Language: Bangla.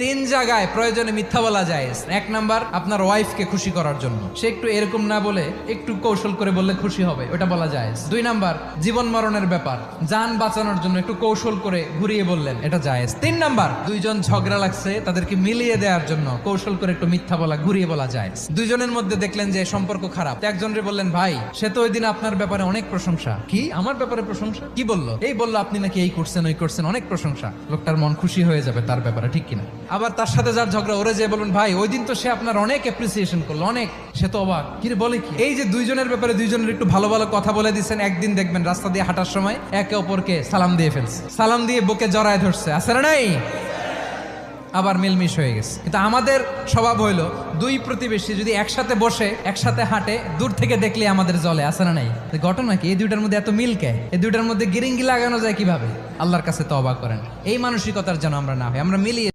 তিন জায়গায় প্রয়োজনে মিথ্যা বলা যায়। এক নাম্বার, আপনার ওয়াইফকে খুশি করার জন্য, সে একটু এরকম না বলে একটু কৌশল করে বললে খুশি হবে, ওটা বলা যায়। দুই নাম্বার, জীবন মরণের ব্যাপার, যান বাঁচানোর জন্য একটু কৌশল করে ঘুরিয়ে বললেন, এটা জায়েজ। তিন নাম্বার, দুইজন ঝগড়া লাগছে তাদেরকে মিলিয়ে দেওয়ার জন্য কৌশল করে একটু মিথ্যা বলা, ঘুরিয়ে বলা যায়। দুইজনের মধ্যে দেখলেন যে সম্পর্ক খারাপ, একজনরে বললেন, ভাই সে তো ওই দিন আপনার ব্যাপারে অনেক প্রশংসা। কি আমার ব্যাপারে প্রশংসা? কি বললো? এই বললো আপনি নাকি এই করছেন ওই করছেন, অনেক প্রশংসা। লোকটার মন খুশি হয়ে যাবে তার ব্যাপারে, ঠিক কিনা? আবার তার সাথে যার ঝগড়া, ওরে যে বলুন, ভাই ওই দিন তো সে আপনার অনেক অ্যাপ্রিসিয়েশন করলো, অনেক, সে তো অবাক, কি রে বলে কি? এই যে দুইজনের ব্যাপারে দুইজনের একটু ভালো ভালো কথা বলে দিচ্ছেন, একদিন দেখবেন রাস্তা দিয়ে হাঁটার সময় একে অপরকে সালাম দিয়ে ফেলছে, সালাম দিয়ে বুকে জড়ায় ধরছে, আছে না নাই? আবার মিলমিশ হয়ে গেছে। কিন্তু আমাদের স্বভাব হইলো, দুই প্রতিবেশী যদি একসাথে বসে একসাথে হাঁটে, দূর থেকে দেখলে আমাদের জ্বলে, আছে না নাই? ঘটনা কি? এই দুইটার মধ্যে এত মিল কে? এই দুইটার মধ্যে গিরিঙ্গি লাগানো যায় কিভাবে? আল্লাহর কাছে তওবা করেন, এই মানসিকতার যেন আমরা না হয়, আমরা মিলিয়ে